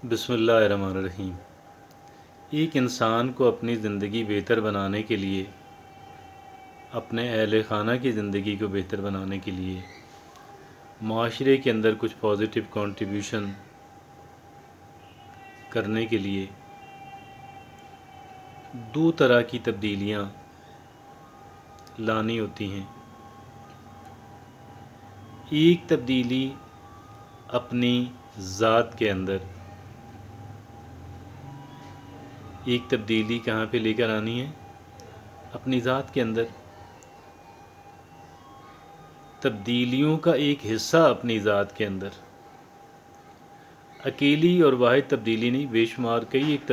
بسم اللہ الرحمن الرحیم۔ ایک انسان کو اپنی زندگی بہتر بنانے کے لیے، اپنے اہل خانہ کی زندگی کو بہتر بنانے کے لیے، معاشرے کے اندر کچھ پازیٹیو کنٹریبیوشن کرنے کے لیے دو طرح کی تبدیلیاں لانی ہوتی ہیں۔ ایک تبدیلی اپنی ذات کے اندر، ایک تبدیلی کہاں پہ لے کر آنی ہے؟ اپنی ذات کے اندر۔ تبدیلیوں کا ایک حصہ اپنی ذات کے اندر، اکیلی اور واحد تبدیلی نہیں، بے شمار کئی ایک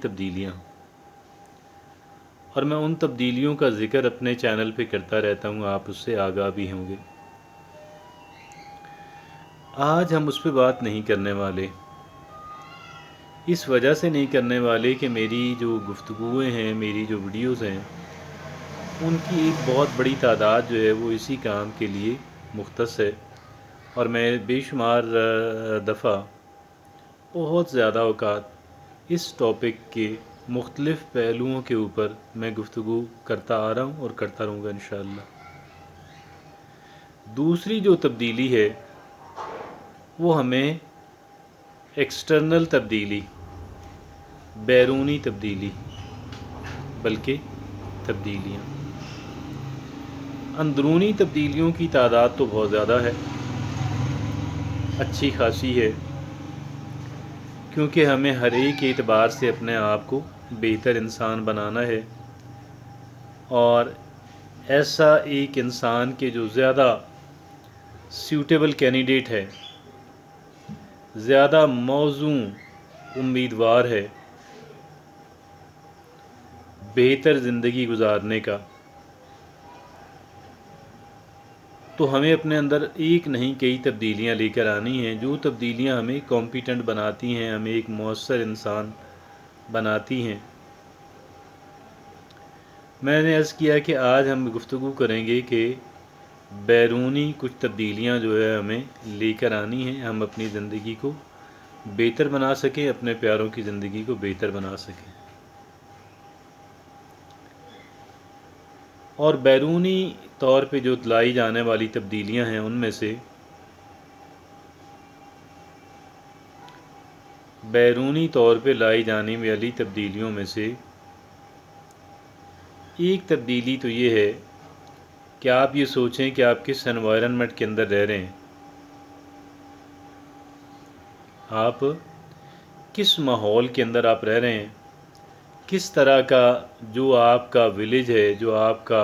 تبدیلیاں، اور میں ان تبدیلیوں کا ذکر اپنے چینل پہ کرتا رہتا ہوں، آپ اس سے آگاہ بھی ہوں گے۔ آج ہم اس پہ بات نہیں کرنے والے، اس وجہ سے نہیں کرنے والے کہ میری جو گفتگویں ہیں، میری جو ویڈیوز ہیں، ان کی ایک بہت بڑی تعداد جو ہے وہ اسی کام کے لیے مختص ہے، اور میں بے شمار دفعہ بہت زیادہ اوقات اس ٹاپک کے مختلف پہلوؤں کے اوپر میں گفتگو کرتا آ رہا ہوں اور کرتا رہوں گا انشاءاللہ۔ دوسری جو تبدیلی ہے وہ ہمیں ایکسٹرنل تبدیلی، بیرونی تبدیلی، بلکہ تبدیلیاں، اندرونی تبدیلیوں کی تعداد تو بہت زیادہ ہے، اچھی خاصی ہے، کیونکہ ہمیں ہر ایک اعتبار سے اپنے آپ کو بہتر انسان بنانا ہے، اور ایسا ایک انسان کے جو زیادہ سیوٹیبل کینڈیڈیٹ ہے، زیادہ موزوں امیدوار ہے بہتر زندگی گزارنے کا، تو ہمیں اپنے اندر ایک نہیں کئی تبدیلیاں لے کر آنی ہیں، جو تبدیلیاں ہمیں کمپیٹنٹ بناتی ہیں، ہمیں ایک مؤثر انسان بناتی ہیں۔ میں نے عرض کیا کہ آج ہم گفتگو کریں گے کہ بیرونی کچھ تبدیلیاں جو ہے ہمیں لے کر آنی ہیں، ہم اپنی زندگی کو بہتر بنا سکیں، اپنے پیاروں کی زندگی کو بہتر بنا سکیں۔ اور بیرونی طور پہ جو لائی جانے والی تبدیلیاں ہیں، ان میں سے بیرونی طور پہ لائی جانے والی تبدیلیوں میں سے ایک تبدیلی تو یہ ہے کہ آپ یہ سوچیں کہ آپ کس انوائرنمنٹ کے اندر رہ رہے ہیں، آپ کس ماحول کے اندر آپ رہ رہے ہیں، کس طرح کا جو آپ کا ولیج ہے، جو آپ کا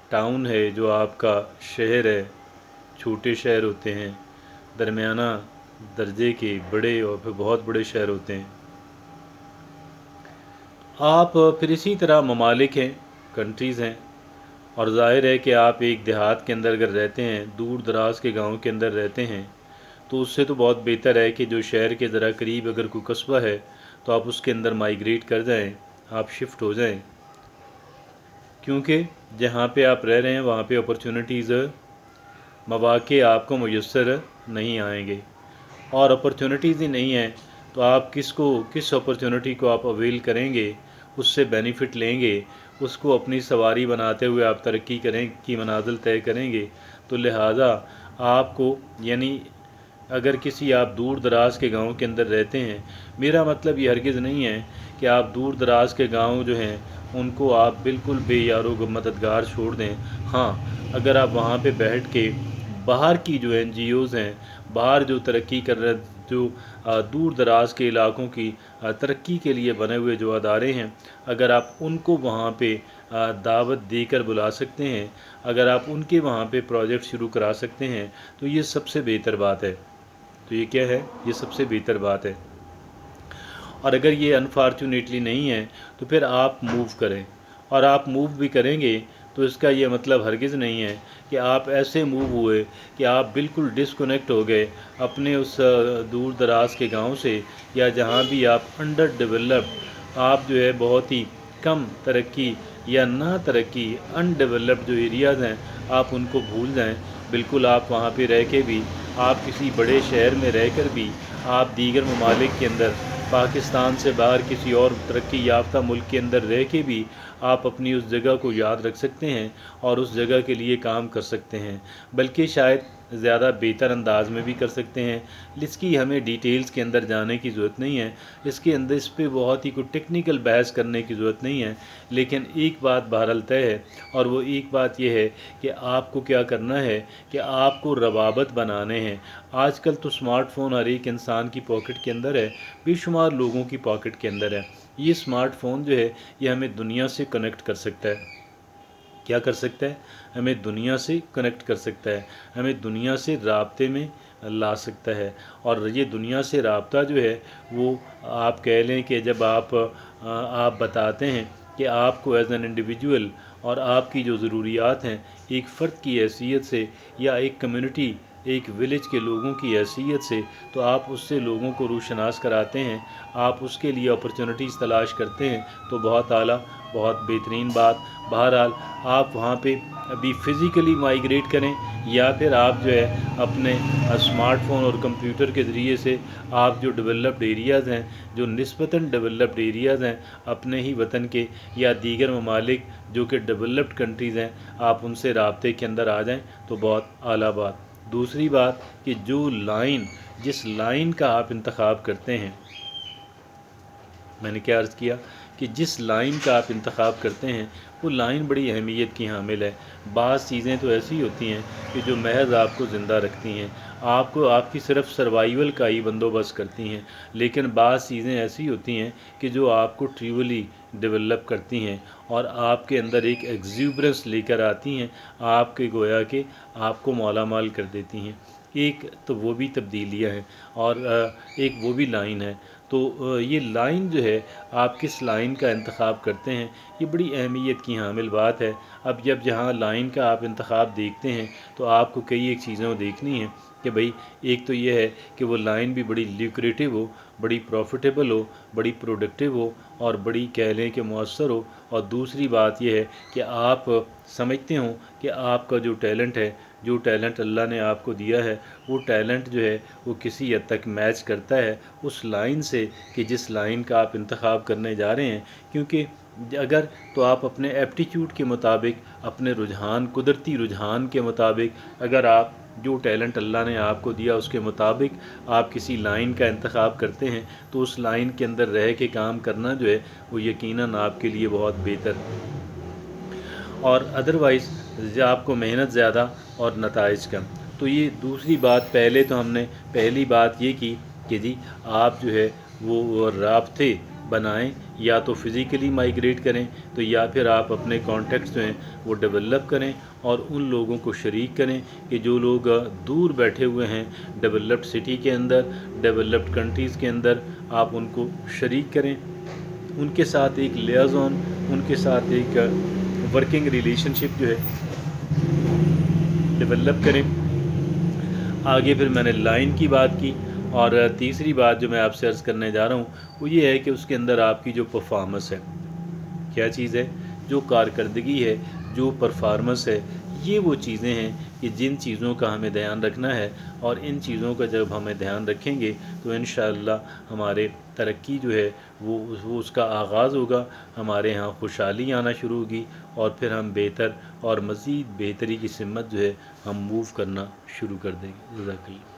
ٹاؤن ہے، جو آپ کا شہر ہے، چھوٹے شہر ہوتے ہیں، درمیانہ درجے کے، بڑے اور پھر بہت بڑے شہر ہوتے ہیں، آپ پھر اسی طرح ممالک ہیں، کنٹریز ہیں، اور ظاہر ہے کہ آپ ایک دیہات کے اندر اگر رہتے ہیں، دور دراز کے گاؤں کے اندر رہتے ہیں، تو اس سے تو بہت بہتر ہے کہ جو شہر کے ذرا قریب اگر کوئی قصبہ ہے تو آپ اس کے اندر مائیگریٹ کر جائیں، آپ شفٹ ہو جائیں، کیونکہ جہاں پہ آپ رہ رہے ہیں وہاں پہ اپرچونٹیز، مواقع آپ کو میسر نہیں آئیں گے، اور اپرچونٹیز ہی نہیں ہیں تو آپ کس اپرچونٹی کو آپ اویل کریں گے، اس سے بینیفٹ لیں گے، اس کو اپنی سواری بناتے ہوئے آپ ترقی کریں کی منازل طے کریں گے، تو لہٰذا آپ کو، یعنی اگر کسی آپ دور دراز کے گاؤں کے اندر رہتے ہیں، میرا مطلب یہ ہرگز نہیں ہے کہ آپ دور دراز کے گاؤں جو ہیں ان کو آپ بالکل بے یار و مددگار چھوڑ دیں۔ ہاں، اگر آپ وہاں پہ بیٹھ کے باہر کی جو NGOs ہیں، باہر جو ترقی کر رہے، جو دور دراز کے علاقوں کی ترقی کے لیے بنے ہوئے جو ادارے ہیں، اگر آپ ان کو وہاں پہ دعوت دے کر بلا سکتے ہیں، اگر آپ ان کے وہاں پہ پروجیکٹ شروع کرا سکتے ہیں، تو یہ سب سے بہتر بات ہے۔ تو یہ کیا ہے؟ یہ سب سے بہتر بات ہے۔ اور اگر یہ انفارچونیٹلی نہیں ہے تو پھر آپ موو کریں، اور آپ موو بھی کریں گے تو اس کا یہ مطلب ہرگز نہیں ہے کہ آپ ایسے موو ہوئے کہ آپ بالکل ڈسکنیکٹ ہو گئے اپنے اس دور دراز کے گاؤں سے، یا جہاں بھی آپ انڈر ڈیولپڈ، آپ جو ہے بہت ہی کم ترقی یا نہ ترقی ان ڈیولپڈ جو ایریاز ہیں، آپ ان کو بھول جائیں، بالکل آپ وہاں پہ رہ کے بھی آپ کسی بڑے شہر میں رہ کر بھی آپ دیگر ممالک کے اندر، پاکستان سے باہر کسی اور ترقی یافتہ ملک کے اندر رہ کے بھی آپ اپنی اس جگہ کو یاد رکھ سکتے ہیں اور اس جگہ کے لیے کام کر سکتے ہیں، بلکہ شاید زیادہ بہتر انداز میں بھی کر سکتے ہیں۔ اس کی ہمیں ڈیٹیلز کے اندر جانے کی ضرورت نہیں ہے، اس پہ بہت ہی کوئی ٹیکنیکل بحث کرنے کی ضرورت نہیں ہے، لیکن ایک بات بہرحال طے ہے، اور وہ ایک بات یہ ہے کہ آپ کو کیا کرنا ہے کہ آپ کو روابط بنانے ہیں۔ آج کل تو اسمارٹ فون ہر ایک انسان کی پاکٹ کے اندر ہے، بے شمار لوگوں کی پاکٹ کے اندر ہے۔ یہ اسمارٹ فون جو ہے یہ ہمیں دنیا سے کنیکٹ کر سکتا ہے۔ کیا کر سکتا ہے؟ ہمیں دنیا سے کنیکٹ کر سکتا ہے، ہمیں دنیا سے رابطے میں لا سکتا ہے، اور یہ دنیا سے رابطہ جو ہے وہ آپ کہہ لیں کہ جب آپ بتاتے ہیں کہ آپ کو ایز این انڈیویجول اور آپ کی جو ضروریات ہیں ایک فرد کی حیثیت سے یا ایک کمیونٹی، ایک ولیج کے لوگوں کی حیثیت سے، تو آپ اس سے لوگوں کو روشناس کراتے ہیں، آپ اس کے لیے اپرچونٹیز تلاش کرتے ہیں، تو بہت اعلیٰ، بہت بہترین بات۔ بہرحال آپ وہاں پہ ابھی فزیکلی مائیگریٹ کریں، یا پھر آپ جو ہے اپنے اسمارٹ فون اور کمپیوٹر کے ذریعے سے آپ جو ڈیولپڈ ایریاز ہیں، جو نسبتاً ڈیولپڈ ایریاز ہیں اپنے ہی وطن کے یا دیگر ممالک جو کہ ڈیولپڈ کنٹریز ہیں، آپ ان سے رابطے کے اندر آ جائیں تو بہت اعلیٰ بات۔ دوسری بات کہ جس لائن کا آپ انتخاب کرتے ہیں، میں نے کیا عرض کیا کہ جس لائن کا آپ انتخاب کرتے ہیں وہ لائن بڑی اہمیت کی حامل ہے۔ بعض چیزیں تو ایسی ہوتی ہیں کہ جو محض آپ کو زندہ رکھتی ہیں، آپ کی صرف سروائیول کا ہی بندوبست کرتی ہیں، لیکن بعض چیزیں ایسی ہوتی ہیں کہ جو آپ کو ٹریولی ڈیولپ کرتی ہیں اور آپ کے اندر ایک ایگزیوبرنس لے کر آتی ہیں، آپ کے گویا کہ آپ کو مالا مال کر دیتی ہیں۔ ایک تو وہ بھی تبدیلیاں ہیں، اور ایک وہ بھی لائن ہے۔ تو یہ لائن جو ہے، آپ کس لائن کا انتخاب کرتے ہیں، یہ بڑی اہمیت کی حامل بات ہے۔ اب جہاں لائن کا آپ انتخاب دیکھتے ہیں تو آپ کو کئی ایک چیزیں دیکھنی ہیں کہ بھئی ایک تو یہ ہے کہ وہ لائن بھی بڑی لیوکریٹو ہو، بڑی پروفیٹیبل ہو، بڑی پروڈکٹیو ہو، اور بڑی کہہ لیں کہ مؤثر ہو، اور دوسری بات یہ ہے کہ آپ سمجھتے ہوں کہ آپ کا جو ٹیلنٹ ہے، جو ٹیلنٹ اللہ نے آپ کو دیا ہے، وہ ٹیلنٹ جو ہے وہ کسی حد تک میچ کرتا ہے اس لائن سے کہ جس لائن کا آپ انتخاب کرنے جا رہے ہیں۔ کیونکہ اگر تو آپ اپنے ایپٹیچیوڈ کے مطابق، اپنے قدرتی رجحان کے مطابق، اگر آپ جو ٹیلنٹ اللہ نے آپ کو دیا اس کے مطابق آپ کسی لائن کا انتخاب کرتے ہیں، تو اس لائن کے اندر رہ کے کام کرنا جو ہے وہ یقیناً آپ کے لیے بہت بہتر، اور ادروائز آپ کو محنت زیادہ اور نتائج کم۔ تو یہ دوسری بات، پہلی بات یہ کی کہ جی آپ جو ہے وہ رابطے بنائیں، یا تو فزیکلی مائیگریٹ کریں، تو یا پھر آپ اپنے کانٹیکٹس جو ہیں وہ ڈیولپ کریں اور ان لوگوں کو شریک کریں کہ جو لوگ دور بیٹھے ہوئے ہیں ڈیولپڈ سٹی کے اندر، ڈیولپڈ کنٹریز کے اندر، آپ ان کو شریک کریں، ان کے ساتھ ایک لیازون، ان کے ساتھ ایک ورکنگ ریلیشن شپ جو ہے ڈیولپ کریں۔ آگے پھر میں نے لائن کی بات کی، اور تیسری بات جو میں آپ سے عرض کرنے جا رہا ہوں وہ یہ ہے کہ اس کے اندر آپ کی جو پرفارمنس ہے، کیا چیز ہے، جو کارکردگی ہے، جو پرفارمنس ہے، یہ وہ چیزیں ہیں کہ جن چیزوں کا ہمیں دھیان رکھنا ہے، اور ان چیزوں کا جب ہمیں دھیان رکھیں گے تو انشاءاللہ ہمارے ترقی جو ہے وہ اس کا آغاز ہوگا، ہمارے ہاں خوشحالی آنا شروع ہوگی، اور پھر ہم بہتر اور مزید بہتری کی سمت جو ہے ہم موو کرنا شروع کر دیں گے۔ جزاک اللہ۔